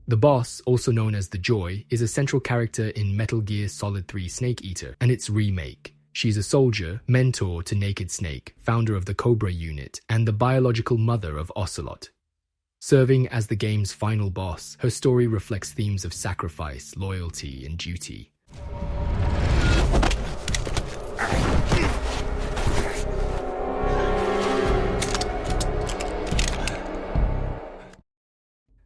The boss, also known as the Joy, is a central character in Metal Gear Solid 3 Snake Eater and its remake. She's a soldier, mentor to Naked Snake, founder of the Cobra unit, and the biological mother of Ocelot. Serving as the game's final boss, her story reflects themes of sacrifice, loyalty, and duty.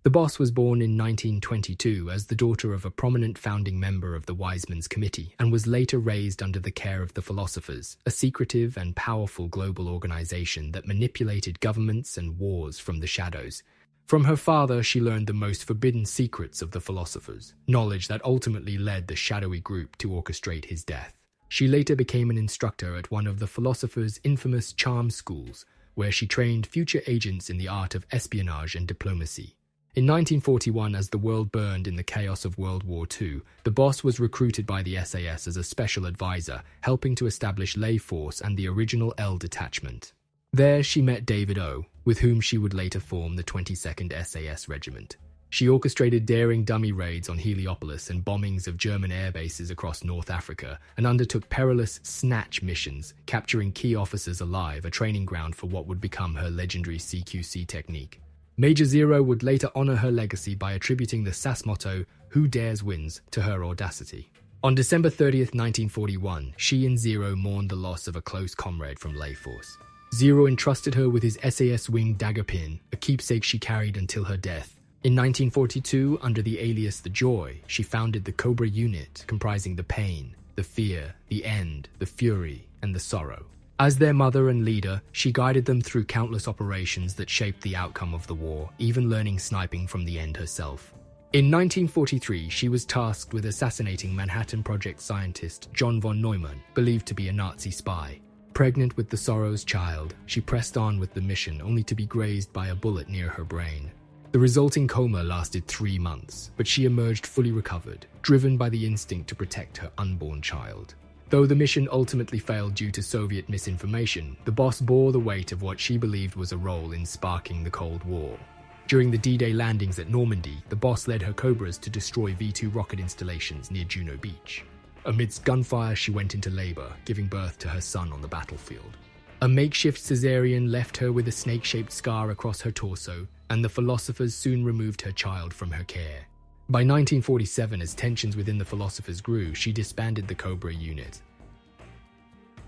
The boss was born in 1922 as the daughter of a prominent founding member of the Wiseman's Committee and was later raised under the care of the Philosophers, a secretive and powerful global organization that manipulated governments and wars from the shadows. From her father, she learned the most forbidden secrets of the Philosophers, knowledge that ultimately led the shadowy group to orchestrate his death. She later became an instructor at one of the Philosophers' infamous charm schools, where she trained future agents in the art of espionage and diplomacy. In 1941, as the world burned in the chaos of World War II, the boss was recruited by the SAS as a special advisor, helping to establish Lay Force and the original L Detachment. There she met David O, with whom she would later form the 22nd SAS Regiment. She orchestrated daring dummy raids on Heliopolis and bombings of German air bases across North Africa, and undertook perilous snatch missions, capturing key officers alive, a training ground for what would become her legendary CQC technique. Major Zero would later honor her legacy by attributing the SAS motto, "Who Dares Wins," to her audacity. On December 30th, 1941, she and Zero mourned the loss of a close comrade from Lay Force. Zero entrusted her with his SAS Wing dagger pin, a keepsake she carried until her death. In 1942, under the alias The Joy, she founded the Cobra unit, comprising the pain, the fear, the end, the fury, and the sorrow. As their mother and leader, she guided them through countless operations that shaped the outcome of the war, even learning sniping from the end herself. In 1943, she was tasked with assassinating Manhattan Project scientist John von Neumann, believed to be a Nazi spy. Pregnant with the Sorrow's child, she pressed on with the mission only to be grazed by a bullet near her brain. The resulting coma lasted 3 months, but she emerged fully recovered, driven by the instinct to protect her unborn child. Though the mission ultimately failed due to Soviet misinformation, the boss bore the weight of what she believed was a role in sparking the Cold War. During the D-Day landings at Normandy, the boss led her Cobras to destroy V-2 rocket installations near Juno Beach. Amidst gunfire, she went into labor, giving birth to her son on the battlefield. A makeshift cesarean left her with a snake-shaped scar across her torso, and the Philosophers soon removed her child from her care. By 1947, as tensions within the Philosophers grew, she disbanded the Cobra unit.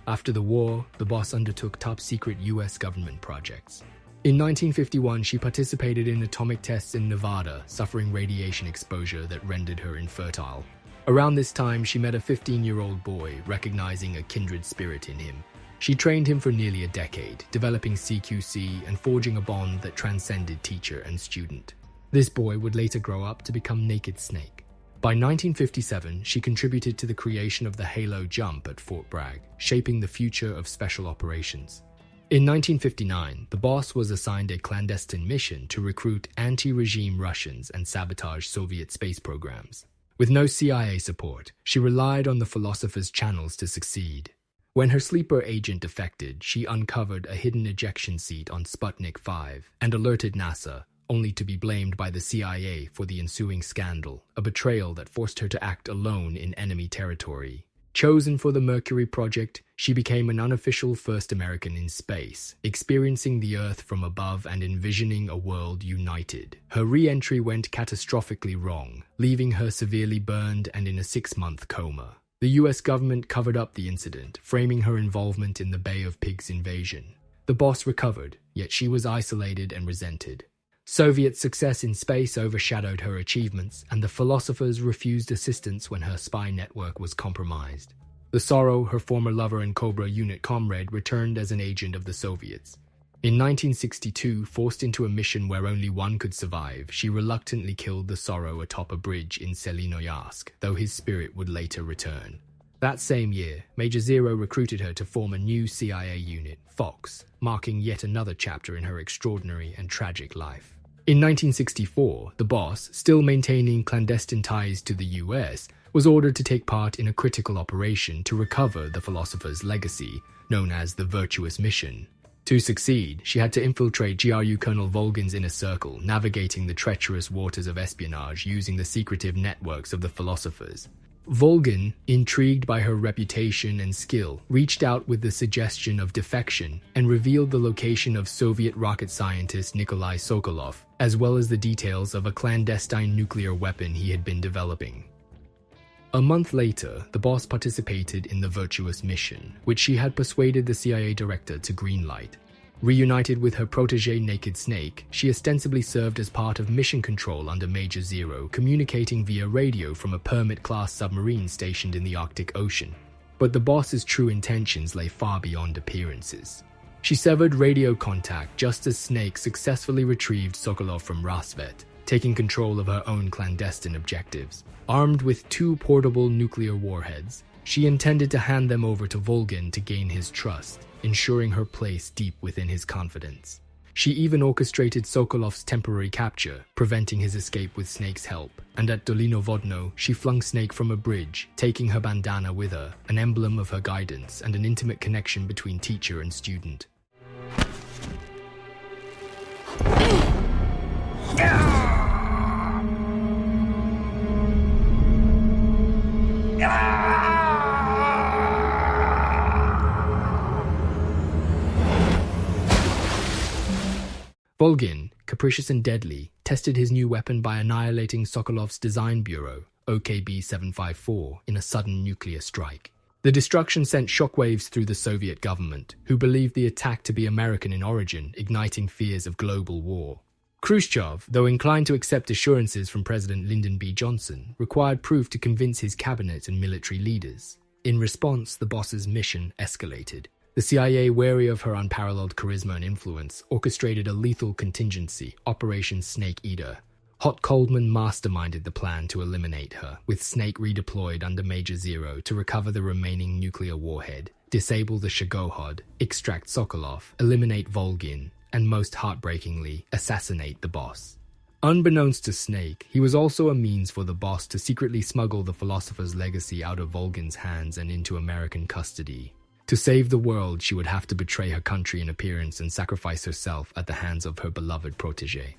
After the war, the boss undertook top-secret US government projects. In 1951, she participated in atomic tests in Nevada, suffering radiation exposure that rendered her infertile. Around this time, she met a 15-year-old boy, recognizing a kindred spirit in him. She trained him for nearly a decade, developing CQC and forging a bond that transcended teacher and student. This boy would later grow up to become Naked Snake. By 1957, she contributed to the creation of the Halo Jump at Fort Bragg, shaping the future of special operations. In 1959, the boss was assigned a clandestine mission to recruit anti-regime Russians and sabotage Soviet space programs. With no CIA support, she relied on the Philosophers' channels to succeed. When her sleeper agent defected, she uncovered a hidden ejection seat on Sputnik 5 and alerted NASA, only to be blamed by the CIA for the ensuing scandal, a betrayal that forced her to act alone in enemy territory. Chosen for the Mercury project, she became an unofficial first American in space, experiencing the Earth from above and envisioning a world united. Her re-entry went catastrophically wrong, leaving her severely burned and in a 6-month coma. The US government covered up the incident, framing her involvement in the Bay of Pigs invasion. The boss recovered, yet she was isolated and resented. Soviet success in space overshadowed her achievements, and the Philosophers refused assistance when her spy network was compromised. The Sorrow, her former lover and Cobra unit comrade, returned as an agent of the Soviets. In 1962, forced into a mission where only one could survive, she reluctantly killed the Sorrow atop a bridge in Selinoyarsk, though his spirit would later return. That same year, Major Zero recruited her to form a new CIA unit, Fox, marking yet another chapter in her extraordinary and tragic life. In 1964, the boss, still maintaining clandestine ties to the US, was ordered to take part in a critical operation to recover the Philosopher's legacy, known as the Virtuous Mission. To succeed, she had to infiltrate GRU Colonel Volgin's inner circle, navigating the treacherous waters of espionage using the secretive networks of the philosophers. Volgin, intrigued by her reputation and skill, reached out with the suggestion of defection and revealed the location of Soviet rocket scientist Nikolai Sokolov, as well as the details of a clandestine nuclear weapon he had been developing. A month later, the boss participated in the Virtuous mission, which she had persuaded the CIA director to greenlight. Reunited with her protégé Naked Snake, she ostensibly served as part of mission control under Major Zero, communicating via radio from a Permit-class submarine stationed in the Arctic Ocean. But the boss's true intentions lay far beyond appearances. She severed radio contact just as Snake successfully retrieved Sokolov from Rasvet, taking control of her own clandestine objectives. Armed with 2 portable nuclear warheads, she intended to hand them over to Volgin to gain his trust, ensuring her place deep within his confidence. She even orchestrated Sokolov's temporary capture, preventing his escape with Snake's help, and at Dolinovodno, she flung Snake from a bridge, taking her bandana with her, an emblem of her guidance and an intimate connection between teacher and student. Volgin, capricious and deadly, tested his new weapon by annihilating Sokolov's design bureau, OKB-754, in a sudden nuclear strike. The destruction sent shockwaves through the Soviet government, who believed the attack to be American in origin, igniting fears of global war. Khrushchev, though inclined to accept assurances from President Lyndon B. Johnson, required proof to convince his cabinet and military leaders. In response, the boss's mission escalated. The CIA, wary of her unparalleled charisma and influence, orchestrated a lethal contingency, Operation Snake Eater. Hot Coldman masterminded the plan to eliminate her, with Snake redeployed under Major Zero to recover the remaining nuclear warhead, disable the Shagohod, extract Sokolov, eliminate Volgin, and most heartbreakingly, assassinate the boss. Unbeknownst to Snake, he was also a means for the boss to secretly smuggle the philosopher's legacy out of Volgin's hands and into American custody. To save the world, she would have to betray her country in appearance and sacrifice herself at the hands of her beloved protégé.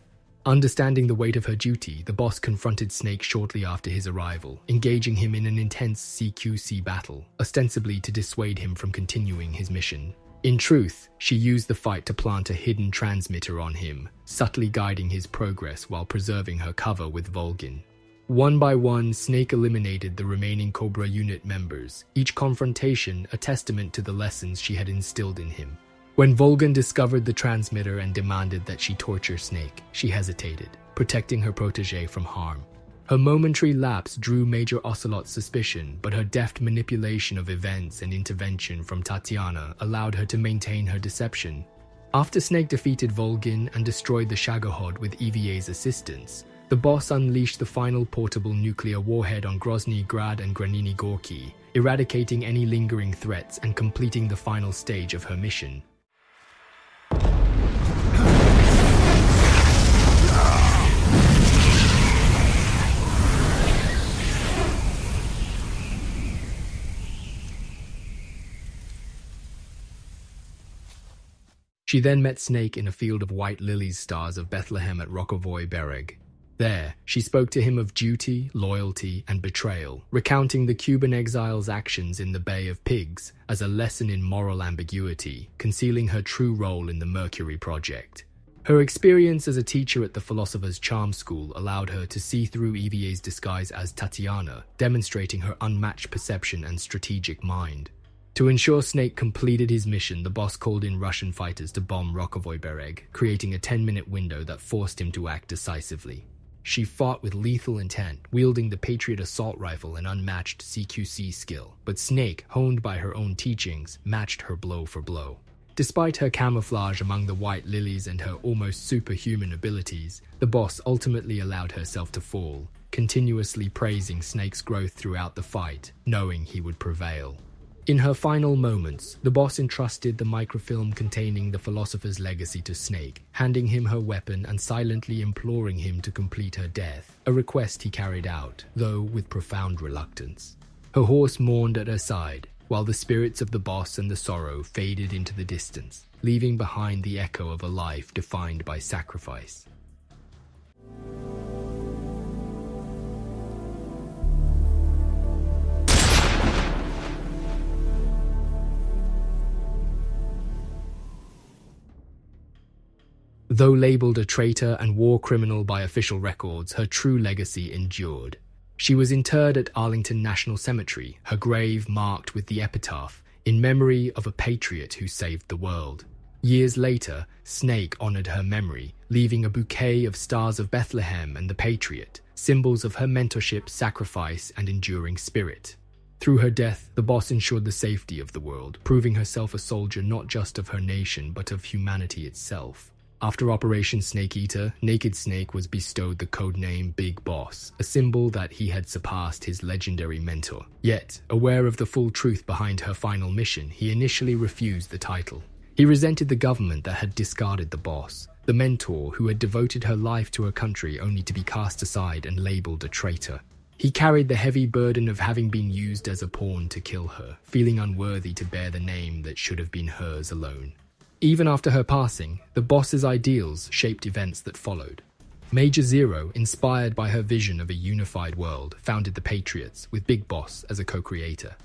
Understanding the weight of her duty, the boss confronted Snake shortly after his arrival, engaging him in an intense CQC battle, ostensibly to dissuade him from continuing his mission. In truth, she used the fight to plant a hidden transmitter on him, subtly guiding his progress while preserving her cover with Volgin. One by one, Snake eliminated the remaining Cobra unit members, each confrontation a testament to the lessons she had instilled in him. When Volgin discovered the transmitter and demanded that she torture Snake, she hesitated, protecting her protégé from harm. Her momentary lapse drew Major Ocelot's suspicion, but her deft manipulation of events and intervention from Tatiana allowed her to maintain her deception. After Snake defeated Volgin and destroyed the Shagohod with EVA's assistance, the boss unleashed the final portable nuclear warhead on Grozny Grad and Graniny Gorky, eradicating any lingering threats and completing the final stage of her mission. She then met Snake in a field of white lilies stars of Bethlehem at Rokovoy Bereg. There, she spoke to him of duty, loyalty, and betrayal, recounting the Cuban exile's actions in the Bay of Pigs as a lesson in moral ambiguity, concealing her true role in the Mercury Project. Her experience as a teacher at the Philosopher's Charm School allowed her to see through EVA's disguise as Tatiana, demonstrating her unmatched perception and strategic mind. To ensure Snake completed his mission, the boss called in Russian fighters to bomb Rokovoy Bereg, creating a 10-minute window that forced him to act decisively. She fought with lethal intent, wielding the Patriot assault rifle and unmatched CQC skill, but Snake, honed by her own teachings, matched her blow for blow. Despite her camouflage among the white lilies and her almost superhuman abilities, the boss ultimately allowed herself to fall, continuously praising Snake's growth throughout the fight, knowing he would prevail. In her final moments, the boss entrusted the microfilm containing the philosopher's legacy to Snake, handing him her weapon and silently imploring him to complete her death, a request he carried out, though with profound reluctance. Her horse mourned at her side, while the spirits of the boss and the sorrow faded into the distance. leaving behind the echo of a life defined by sacrifice. Though labeled a traitor and war criminal by official records, her true legacy endured. She was interred at Arlington National Cemetery, her grave marked with the epitaph, "In memory of a patriot who saved the world." Years later, Snake honored her memory, leaving a bouquet of stars of Bethlehem and the Patriot, symbols of her mentorship, sacrifice, and enduring spirit. Through her death, the boss ensured the safety of the world, proving herself a soldier not just of her nation but of humanity itself. After Operation Snake Eater, Naked Snake was bestowed the codename Big Boss, a symbol that he had surpassed his legendary mentor. Yet, aware of the full truth behind her final mission, he initially refused the title. He resented the government that had discarded the boss, the mentor who had devoted her life to her country only to be cast aside and labeled a traitor. He carried the heavy burden of having been used as a pawn to kill her, feeling unworthy to bear the name that should have been hers alone. Even after her passing, the boss's ideals shaped events that followed. Major Zero, inspired by her vision of a unified world, founded the Patriots, with Big Boss as a co-creator.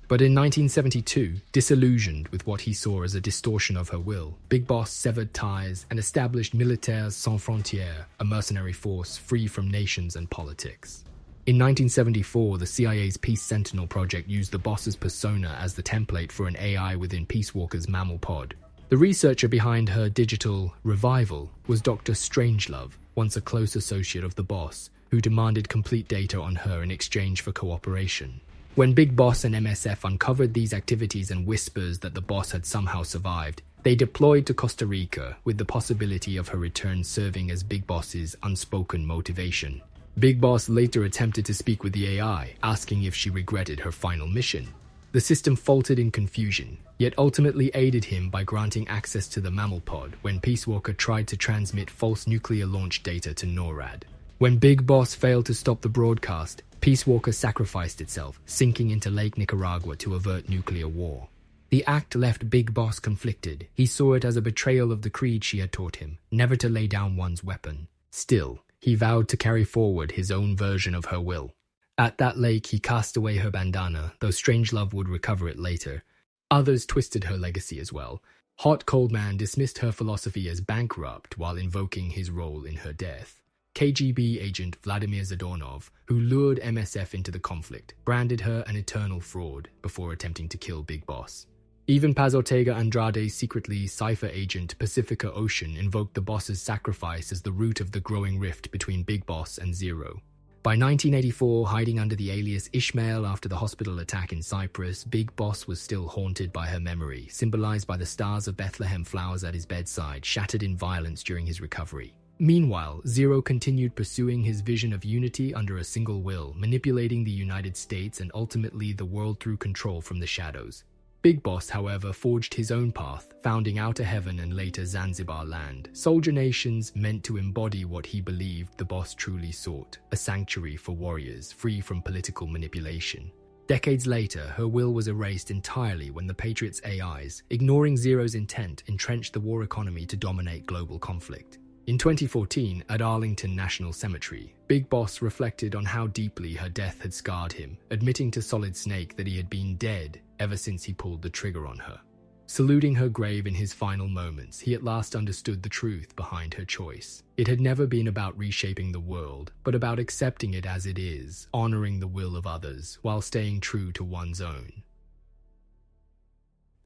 But in 1972, disillusioned with what he saw as a distortion of her will, Big Boss severed ties and established Militaires Sans Frontières, a mercenary force free from nations and politics. In 1974, the CIA's Peace Sentinel project used the boss's persona as the template for an AI within Peace Walker's mammal pod. The researcher behind her digital revival was Dr. Strangelove, once a close associate of the boss, who demanded complete data on her in exchange for cooperation. When Big Boss and MSF uncovered these activities and whispers that the boss had somehow survived, they deployed to Costa Rica with the possibility of her return serving as Big Boss's unspoken motivation. Big Boss later attempted to speak with the AI, asking if she regretted her final mission. The system faltered in confusion, yet ultimately aided him by granting access to the mammal pod when Peace Walker tried to transmit false nuclear launch data to NORAD. When Big Boss failed to stop the broadcast, Peace Walker sacrificed itself, sinking into Lake Nicaragua to avert nuclear war. The act left Big Boss conflicted. He saw it as a betrayal of the creed she had taught him, never to lay down one's weapon. Still, he vowed to carry forward his own version of her will. At that lake, he cast away her bandana, though Strangelove would recover it later. Others twisted her legacy as well. Hot Cold Man dismissed her philosophy as bankrupt while invoking his role in her death. KGB agent Vladimir Zadornov, who lured MSF into the conflict, branded her an eternal fraud before attempting to kill Big Boss. Even Paz Ortega Andrade's secretly Cypher agent Pacifica Ocean invoked the boss's sacrifice as the root of the growing rift between Big Boss and Zero. By 1984, hiding under the alias Ishmael after the hospital attack in Cyprus, Big Boss was still haunted by her memory, symbolized by the stars of Bethlehem flowers at his bedside, shattered in violence during his recovery. Meanwhile, Zero continued pursuing his vision of unity under a single will, manipulating the United States and ultimately the world through control from the shadows. Big Boss, however, forged his own path, founding Outer Heaven and later Zanzibar Land, soldier nations meant to embody what he believed the boss truly sought, a sanctuary for warriors free from political manipulation. Decades later, her will was erased entirely when the Patriot's AIs, ignoring Zero's intent, entrenched the war economy to dominate global conflict. In 2014, at Arlington National Cemetery, Big Boss reflected on how deeply her death had scarred him, admitting to Solid Snake that he had been dead ever since he pulled the trigger on her. Saluting her grave in his final moments, he at last understood the truth behind her choice. It had never been about reshaping the world, but about accepting it as it is, honoring the will of others, while staying true to one's own.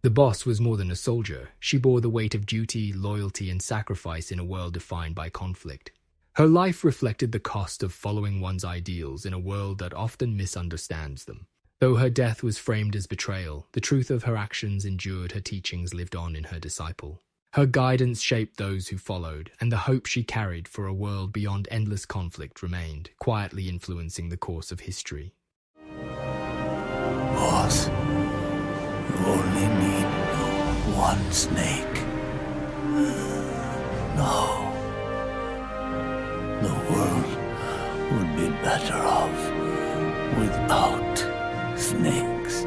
The boss was more than a soldier. She bore the weight of duty, loyalty, and sacrifice in a world defined by conflict. Her life reflected the cost of following one's ideals in a world that often misunderstands them. Though her death was framed as betrayal, the truth of her actions endured. Her teachings lived on in her disciple. Her guidance shaped those who followed, and the hope she carried for a world beyond endless conflict remained, quietly influencing the course of history. Boss, you only need one snake. No. The world would be better off without snakes.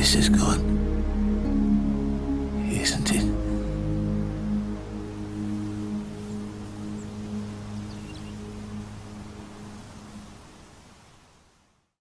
This is good, isn't it?